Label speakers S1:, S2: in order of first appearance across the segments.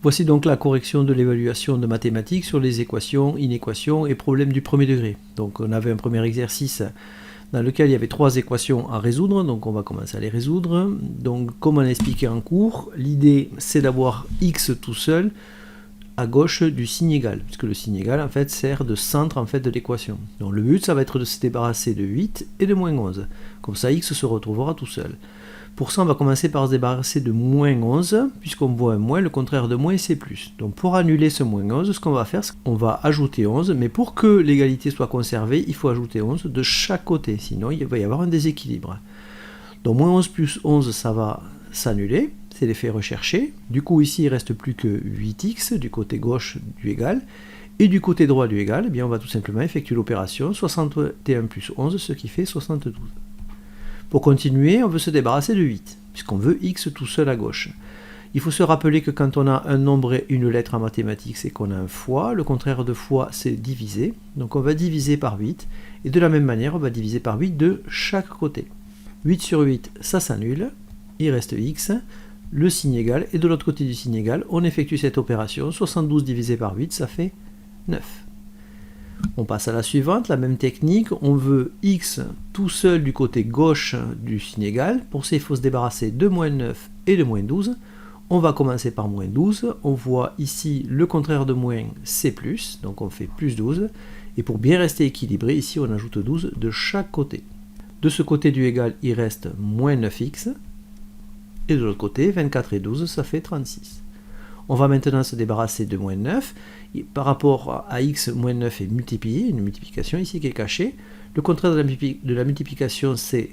S1: Voici donc la correction de l'évaluation de mathématiques sur les équations, inéquations et problèmes du premier degré. Donc on avait un premier exercice dans lequel il y avait 3 équations à résoudre, donc on va commencer à les résoudre. Donc comme on a expliqué en cours, l'idée c'est d'avoir x tout seul à gauche du signe égal, puisque le signe égal en fait sert de centre en fait de l'équation. Donc le but ça va être de se débarrasser de 8 et de moins 11, comme ça x se retrouvera tout seul. Pour ça, on va commencer par se débarrasser de moins 11, puisqu'on voit un moins, le contraire de moins, c'est plus. Donc pour annuler ce moins 11, ce qu'on va faire, c'est qu'on va ajouter 11, mais pour que l'égalité soit conservée, il faut ajouter 11 de chaque côté, sinon il va y avoir un déséquilibre. Donc moins 11 plus 11, ça va s'annuler, c'est l'effet recherché. Du coup, ici, il ne reste plus que 8x du côté gauche du égal, et du côté droit du égal, eh bien, on va tout simplement effectuer l'opération 61 plus 11, ce qui fait 72. Pour continuer, on veut se débarrasser de 8, puisqu'on veut x tout seul à gauche. Il faut se rappeler que quand on a un nombre et une lettre en mathématiques, c'est qu'on a un fois. Le contraire de fois, c'est diviser. Donc on va diviser par 8. Et de la même manière, on va diviser par 8 de chaque côté. 8 sur 8, ça s'annule. Il reste x, le signe égal. Et de l'autre côté du signe égal, on effectue cette opération. 72 divisé par 8, ça fait 9. On passe à la suivante, la même technique, on veut x tout seul du côté gauche du signe égal. Pour ça, il faut se débarrasser de moins 9 et de moins 12. On va commencer par moins 12. On voit ici le contraire de moins, c'est plus. Donc on fait plus 12. Et pour bien rester équilibré, ici on ajoute 12 de chaque côté. De ce côté du égal, il reste moins 9x. Et de l'autre côté, 24 et 12, ça fait 36. On va maintenant se débarrasser de moins 9. Par rapport à x, moins 9 est multiplié, une multiplication ici qui est cachée. Le contraire de la multiplication, c'est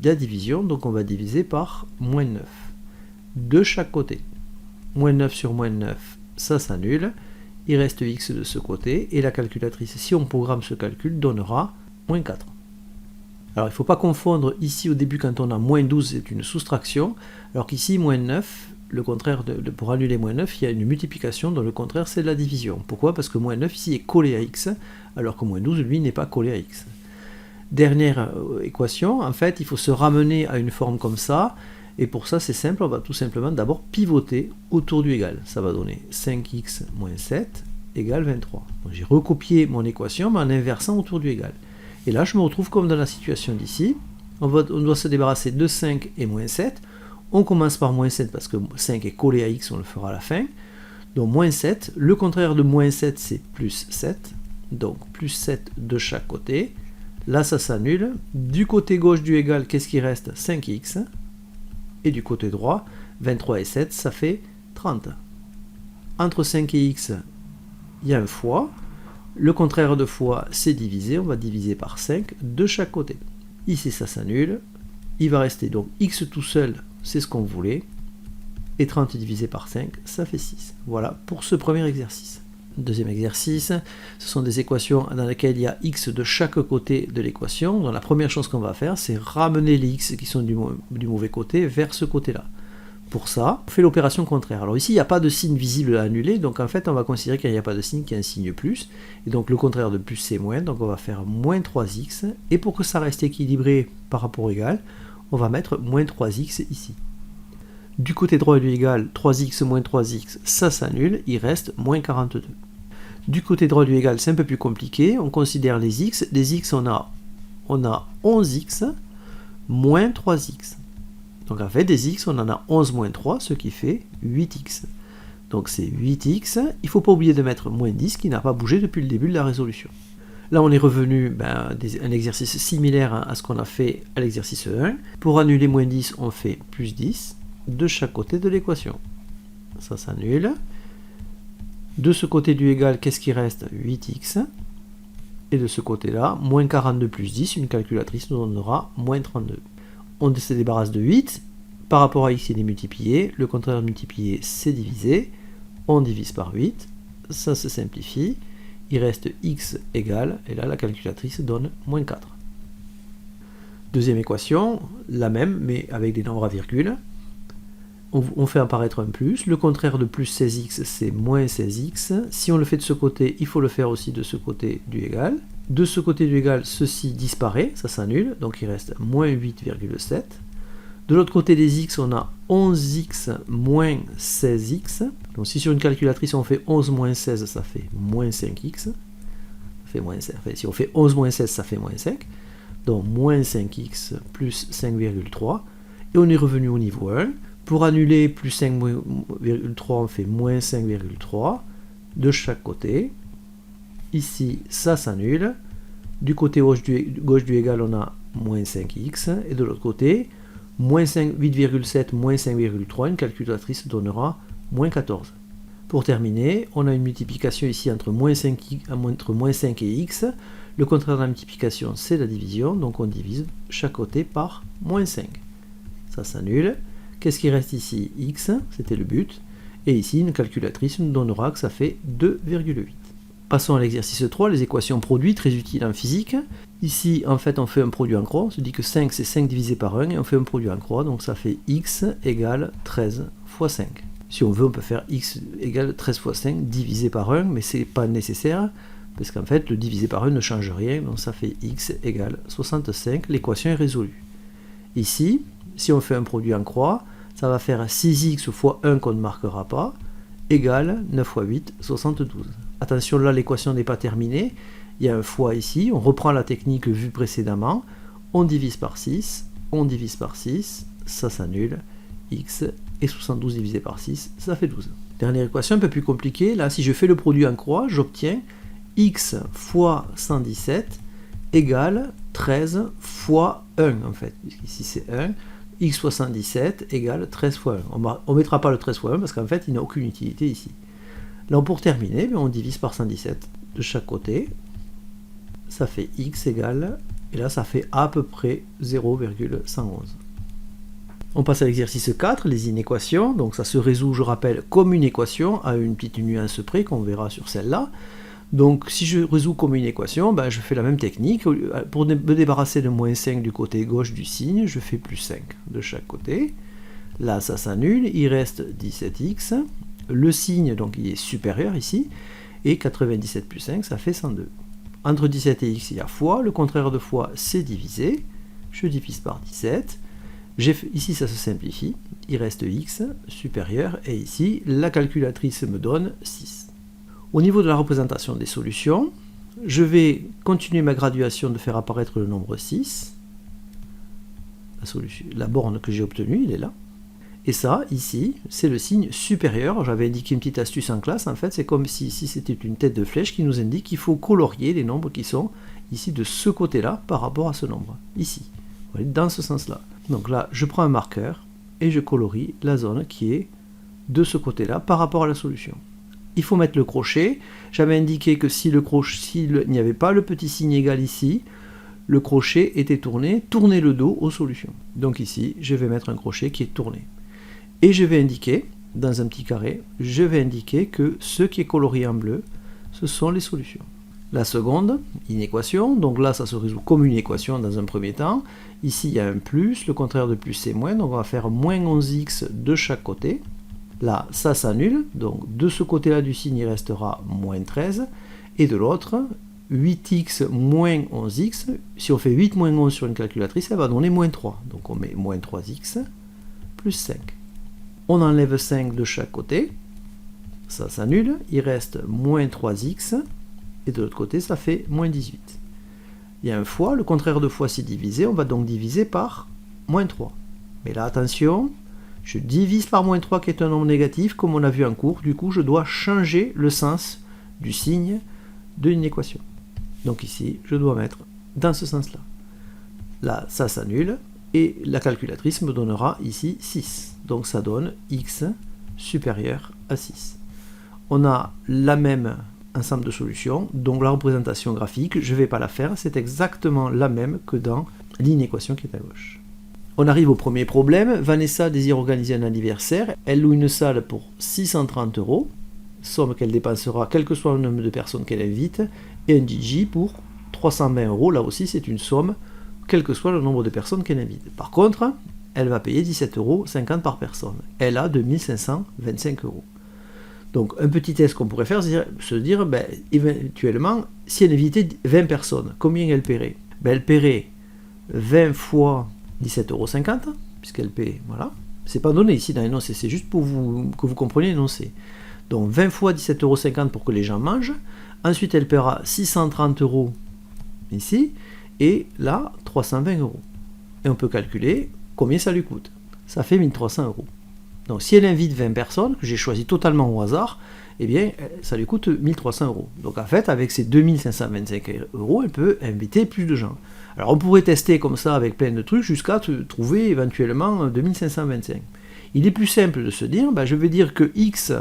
S1: la division, donc on va diviser par moins 9. De chaque côté. Moins 9 sur moins 9, ça s'annule. Il reste x de ce côté, et la calculatrice, si on programme ce calcul, donnera moins 4. Alors il ne faut pas confondre ici au début quand on a moins 12, c'est une soustraction, alors qu'ici, moins 9, le contraire pour annuler moins 9, il y a une multiplication dont le contraire c'est de la division. Pourquoi? Parce que moins 9 ici est collé à x, alors que moins 12 lui n'est pas collé à x. Dernière équation, en fait il faut se ramener à une forme comme ça, et pour ça c'est simple, on va tout simplement d'abord pivoter autour du égal. Ça va donner 5x moins 7 égale 23. J'ai recopié mon équation mais en inversant autour du égal. Et là je me retrouve comme dans la situation d'ici, on doit se débarrasser de 5 et moins 7. On commence par moins 7 parce que 5 est collé à x, on le fera à la fin. Donc moins 7, le contraire de moins 7 c'est plus 7. Donc plus 7 de chaque côté. Là ça s'annule. Du côté gauche du égal, qu'est-ce qui reste? 5x. Et du côté droit, 23 et 7, ça fait 30. Entre 5 et x, il y a un fois. Le contraire de fois, c'est diviser. On va diviser par 5 de chaque côté. Ici ça s'annule. Il va rester donc x tout seul, c'est ce qu'on voulait, et 30 divisé par 5, ça fait 6. Voilà pour ce premier exercice. Deuxième exercice, ce sont des équations dans lesquelles il y a x de chaque côté de l'équation. Donc la première chose qu'on va faire, c'est ramener les x qui sont du mauvais côté vers ce côté-là. Pour ça, on fait l'opération contraire. Alors ici, il n'y a pas de signe visible à annuler, donc en fait, on va considérer qu'il n'y a pas de signe, qu'il y a un signe plus. Et donc le contraire de plus, c'est moins, donc on va faire moins 3x. Et pour que ça reste équilibré par rapport au égal, on va mettre moins 3x ici. Du côté droit du égal, 3x moins 3x, ça s'annule, il reste moins 42. Du côté droit du égal, c'est un peu plus compliqué, on considère les x. Les x, on a 11x moins 3x. Donc en fait, des x, on en a 11 moins 3, ce qui fait 8x. Donc c'est 8x, il ne faut pas oublier de mettre moins 10, qui n'a pas bougé depuis le début de la résolution. Là, on est revenu à un exercice similaire à ce qu'on a fait à l'exercice 1. Pour annuler moins 10, on fait plus 10 de chaque côté de l'équation. Ça s'annule. De ce côté du égal, qu'est-ce qui reste? 8x. Et de ce côté-là, moins 42 plus 10, une calculatrice nous donnera moins 32. On se débarrasse de 8. Par rapport à x, il est multiplié. Le contraire de multiplier, c'est diviser. On divise par 8. Ça se simplifie. Il reste x égale, et là la calculatrice donne moins 4. Deuxième équation, la même, mais avec des nombres à virgule. On fait apparaître un plus. Le contraire de plus 16x, c'est moins 16x. Si on le fait de ce côté, il faut le faire aussi de ce côté du égal. De ce côté du égal, ceci disparaît, ça s'annule, donc il reste moins 8,7. De l'autre côté des x, on a 11x moins 16x. Donc si sur une calculatrice on fait 11 moins 16, ça fait moins 5x. Ça fait moins 5. Enfin, si on fait 11 moins 16, ça fait moins 5. Donc moins 5x plus 5,3. Et on est revenu au niveau 1. Pour annuler plus 5,3, on fait moins 5,3 de chaque côté. Ici, ça s'annule. Du côté gauche du égal, on a moins 5x. Et de l'autre côté, moins 8,7 moins 5,3, une calculatrice donnera moins 14. Pour terminer, on a une multiplication ici entre moins 5 et x. Le contraire de la multiplication, c'est la division. Donc on divise chaque côté par moins 5. Ça s'annule. Qu'est-ce qui reste ici? X, c'était le but. Et ici, une calculatrice nous donnera que ça fait 2,8. Passons à l'exercice 3, les équations produits, très utiles en physique. Ici, en fait, on fait un produit en croix. On se dit que 5, c'est 5 divisé par 1, et on fait un produit en croix. Donc ça fait x égale 13 fois 5. Si on veut, on peut faire x égale 13 fois 5 divisé par 1, mais ce n'est pas nécessaire, parce qu'en fait, le divisé par 1 ne change rien. Donc ça fait x égale 65. L'équation est résolue. Ici, si on fait un produit en croix, ça va faire 6x fois 1 qu'on ne marquera pas, égale 9 fois 8, 72. Attention, là, l'équation n'est pas terminée. Il y a un fois ici. On reprend la technique vue précédemment. On divise par 6. On divise par 6. Ça s'annule. X et 72 divisé par 6, ça fait 12. Dernière équation un peu plus compliquée. Là, si je fais le produit en croix, j'obtiens x fois 117 égale 13 fois 1, en fait. Ici, c'est 1. X fois 117 égale 13 fois 1. On ne mettra pas le 13 fois 1 parce qu'en fait, il n'a aucune utilité ici. Là, pour terminer, on divise par 117 de chaque côté. Ça fait x égale, et là, ça fait à peu près 0,111. On passe à l'exercice 4, les inéquations. Donc ça se résout, je rappelle, comme une équation, à une petite nuance près qu'on verra sur celle-là. Donc si je résous comme une équation, ben, je fais la même technique. Pour me débarrasser de moins 5 du côté gauche du signe, je fais plus 5 de chaque côté. Là, ça s'annule, il reste 17x. Le signe, donc, il est supérieur ici. Et 97 plus 5, ça fait 102. Entre 17 et x, il y a fois. Le contraire de fois, c'est diviser. Je divise par 17. Ici, ça se simplifie. Il reste x supérieur. Et ici, la calculatrice me donne 6. Au niveau de la représentation des solutions, je vais continuer ma graduation de faire apparaître le nombre 6. La borne que j'ai obtenue, il est là. Et ça, ici, c'est le signe supérieur. J'avais indiqué une petite astuce en classe. En fait, c'est comme si ici, c'était une tête de flèche qui nous indique qu'il faut colorier les nombres qui sont ici de ce côté-là par rapport à ce nombre. Ici. Vous voyez, dans ce sens-là. Donc là, je prends un marqueur et je colorie la zone qui est de ce côté-là par rapport à la solution. Il faut mettre le crochet. J'avais indiqué que s'il n'y avait pas le petit signe égal ici, le crochet était tourné, tourner le dos aux solutions. Donc ici, je vais mettre un crochet qui est tourné. Et je vais indiquer, dans un petit carré, je vais indiquer que ce qui est colorié en bleu, ce sont les solutions. La seconde, une équation, donc là ça se résout comme une équation dans un premier temps. Ici il y a un plus, le contraire de plus c'est moins, donc on va faire moins 11x de chaque côté. Là ça s'annule, donc de ce côté-là du signe il restera moins 13, et de l'autre, 8x moins 11x, si on fait 8 moins 11 sur une calculatrice, elle va donner moins 3. Donc on met moins 3x plus 5. On enlève 5 de chaque côté, ça s'annule, il reste moins 3x, et de l'autre côté ça fait moins 18. Il y a un fois, le contraire de fois c'est diviser, on va donc diviser par moins 3. Mais là attention, je divise par moins 3 qui est un nombre négatif, comme on a vu en cours, du coup je dois changer le sens du signe d'une équation. Donc ici, je dois mettre dans ce sens-là. Là, ça s'annule, et la calculatrice me donnera ici 6. Donc ça donne x supérieur à 6. On a la même ensemble de solutions, donc la représentation graphique, je ne vais pas la faire, c'est exactement la même que dans l'inéquation qui est à gauche. On arrive au premier problème. Vanessa désire organiser un anniversaire. Elle loue une salle pour 630 €, somme qu'elle dépensera quel que soit le nombre de personnes qu'elle invite, et un DJ pour 320 €. Là aussi, c'est une somme, quel que soit le nombre de personnes qu'elle invite. Par contre, elle va payer 17,50 € par personne. Elle a 2525 €. Donc, un petit test qu'on pourrait faire, c'est se dire, éventuellement, si elle invitait 20 personnes, combien elle paierait? Elle paierait 20 fois 17,50 €, puisqu'elle paie, voilà, C'est pas donné ici dans l'énoncé, c'est juste pour que vous compreniez l'énoncé. Donc 20 fois 17,50 € pour que les gens mangent. Ensuite, elle paiera 630 € ici. Et là, 320 €. Et on peut calculer combien ça lui coûte. Ça fait 1300 €. Donc si elle invite 20 personnes, que j'ai choisi totalement au hasard, eh bien, ça lui coûte 1300 €. Donc en fait, avec ces 2525 €, elle peut inviter plus de gens. Alors on pourrait tester comme ça avec plein de trucs jusqu'à trouver éventuellement 2525. Il est plus simple de se dire, je vais dire que x,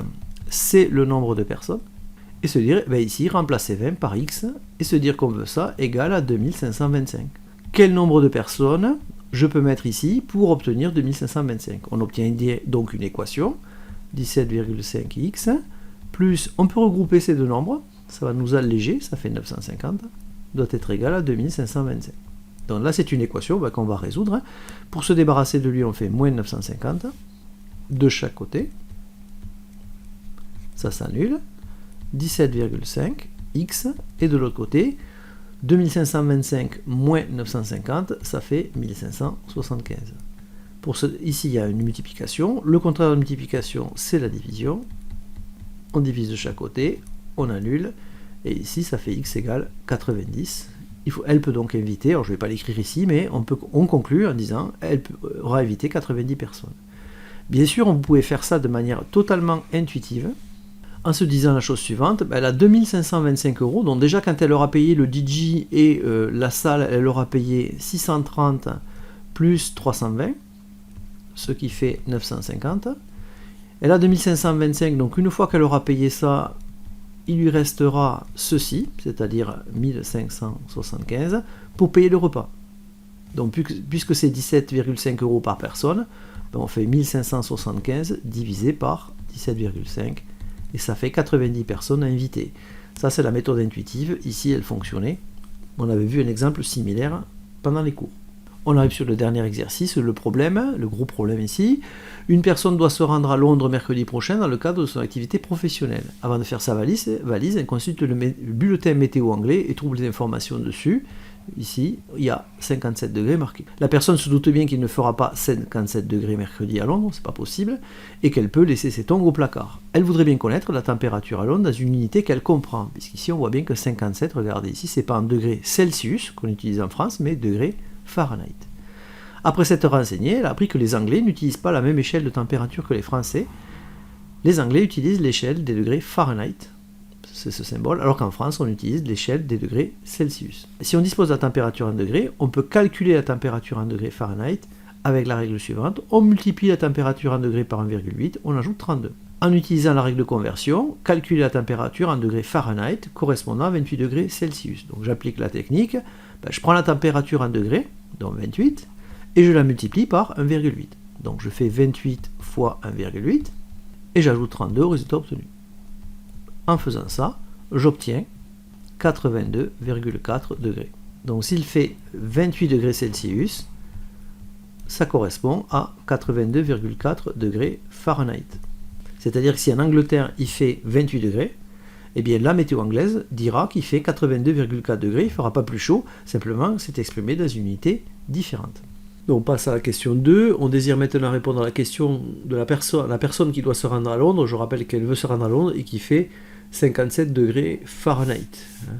S1: c'est le nombre de personnes, et se dire, ici, remplacer 20 par x, et se dire qu'on veut ça égale à 2525. Quel nombre de personnes je peux mettre ici pour obtenir 2525? On obtient donc une équation, 17,5x, plus, on peut regrouper ces deux nombres, ça va nous alléger, ça fait 950, doit être égal à 2525. Donc là, c'est une équation qu'on va résoudre. Pour se débarrasser de lui, on fait moins 950 de chaque côté. Ça s'annule. 17,5x. Et de l'autre côté, 2525 moins 950, ça fait 1575. Ici, il y a une multiplication. Le contraire de la multiplication, c'est la division. On divise de chaque côté, on annule. Et ici, ça fait x égale 90. Elle peut donc inviter, alors je ne vais pas l'écrire ici, mais on conclut en disant elle aura invité 90 personnes. Bien sûr, on pouvait faire ça de manière totalement intuitive, en se disant la chose suivante, elle a 2525 €, donc déjà quand elle aura payé le DJ et la salle, elle aura payé 630 plus 320, ce qui fait 950. Elle a 2525, donc une fois qu'elle aura payé ça, il lui restera ceci, c'est-à-dire 1575, pour payer le repas. Donc puisque c'est 17,5 € par personne, on fait 1575 divisé par 17,5, et ça fait 90 personnes à inviter. Ça, c'est la méthode intuitive. Ici, elle fonctionnait. On avait vu un exemple similaire pendant les cours. On arrive sur le dernier exercice, le problème, le gros problème ici. Une personne doit se rendre à Londres mercredi prochain dans le cadre de son activité professionnelle. Avant de faire sa valise elle consulte le bulletin météo anglais et trouve les informations dessus. Ici, il y a 57 degrés marqués. La personne se doute bien qu'il ne fera pas 57 degrés mercredi à Londres, c'est pas possible, et qu'elle peut laisser ses tongs au placard. Elle voudrait bien connaître la température à Londres dans une unité qu'elle comprend, puisqu'ici on voit bien que 57, regardez ici, c'est pas en degrés Celsius qu'on utilise en France, mais degrés Fahrenheit. Après s'être renseignée, elle a appris que les Anglais n'utilisent pas la même échelle de température que les Français. Les Anglais utilisent l'échelle des degrés Fahrenheit, c'est ce symbole, alors qu'en France, on utilise l'échelle des degrés Celsius. Si on dispose de la température en degrés, on peut calculer la température en degrés Fahrenheit avec la règle suivante. On multiplie la température en degrés par 1,8, on ajoute 32. En utilisant la règle de conversion, calculer la température en degrés Fahrenheit correspondant à 28 degrés Celsius. Donc j'applique la technique, je prends la température en degrés, donc 28, et je la multiplie par 1,8. Donc je fais 28 fois 1,8, et j'ajoute 32 au résultat obtenu. En faisant ça, j'obtiens 82,4 degrés. Donc s'il fait 28 degrés Celsius, ça correspond à 82,4 degrés Fahrenheit. C'est-à-dire que si en Angleterre il fait 28 degrés, eh bien la météo anglaise dira qu'il fait 82,4 degrés, il ne fera pas plus chaud, simplement c'est exprimé dans une unité différente. Donc on passe à la question 2, on désire maintenant répondre à la question de la personne qui doit se rendre à Londres, je rappelle qu'elle veut se rendre à Londres et qui fait 57 degrés Fahrenheit.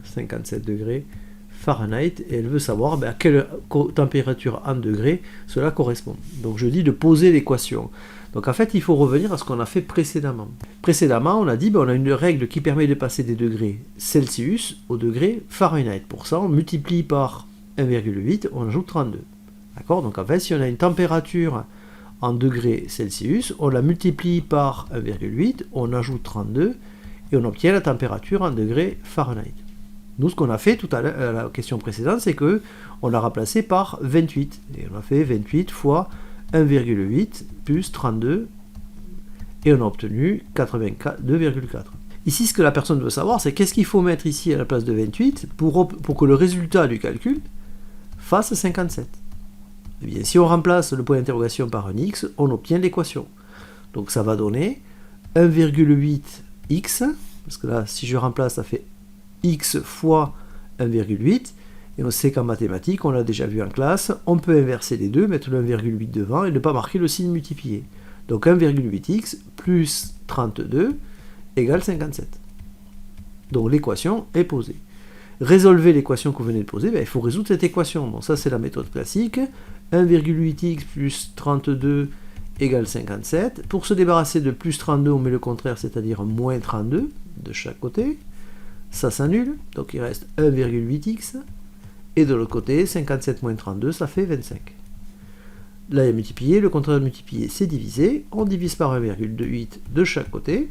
S1: 57 degrés Fahrenheit, et elle veut savoir à quelle température en degrés cela correspond. Donc je dis de poser l'équation. Donc en fait, il faut revenir à ce qu'on a fait précédemment. Précédemment, on a dit on a une règle qui permet de passer des degrés Celsius au degré Fahrenheit. Pour ça, on multiplie par 1,8, on ajoute 32. D'accord? Donc en fait, si on a une température en degrés Celsius, on la multiplie par 1,8, on ajoute 32, et on obtient la température en degrés Fahrenheit. Nous, ce qu'on a fait tout à l'heure, la question précédente, c'est que on l'a remplacé par 28. Et on a fait 28 fois 1,8 plus 32, et on a obtenu 82,4. Ici, ce que la personne veut savoir, c'est qu'est-ce qu'il faut mettre ici à la place de 28 pour que le résultat du calcul fasse 57. Eh bien, si on remplace le point d'interrogation par un x, on obtient l'équation. Donc ça va donner 1,8x, parce que là, si je remplace, ça fait x fois 1,8, Et on sait qu'en mathématiques, on l'a déjà vu en classe, on peut inverser les deux, mettre le 1,8 devant et ne pas marquer le signe multiplié. Donc 1,8x plus 32 égale 57. Donc l'équation est posée. Résolvez l'équation que vous venez de poser, il faut résoudre cette équation. Donc ça c'est la méthode classique. 1,8x plus 32 égale 57. Pour se débarrasser de plus 32, on met le contraire, c'est-à-dire moins 32 de chaque côté. Ça s'annule, donc il reste 1,8x. Et de l'autre côté, 57 moins 32, ça fait 25. Là, il y a multiplié, le contraire de multiplier, c'est diviser. On divise par 1,28 de chaque côté.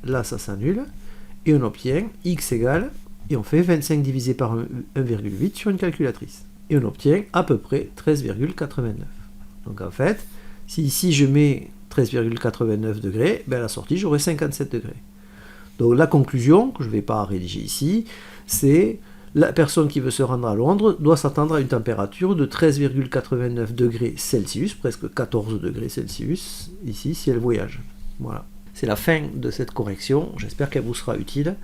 S1: Là, ça s'annule. Et on obtient x égale, et on fait 25 divisé par 1,8 sur une calculatrice. Et on obtient à peu près 13,89. Donc en fait, si ici je mets 13,89 degrés, à la sortie, j'aurai 57 degrés. Donc la conclusion, que je ne vais pas rédiger ici, c'est la personne qui veut se rendre à Londres doit s'attendre à une température de 13,89 degrés Celsius, presque 14 degrés Celsius, ici, si elle voyage. Voilà. C'est la fin de cette correction, j'espère qu'elle vous sera utile.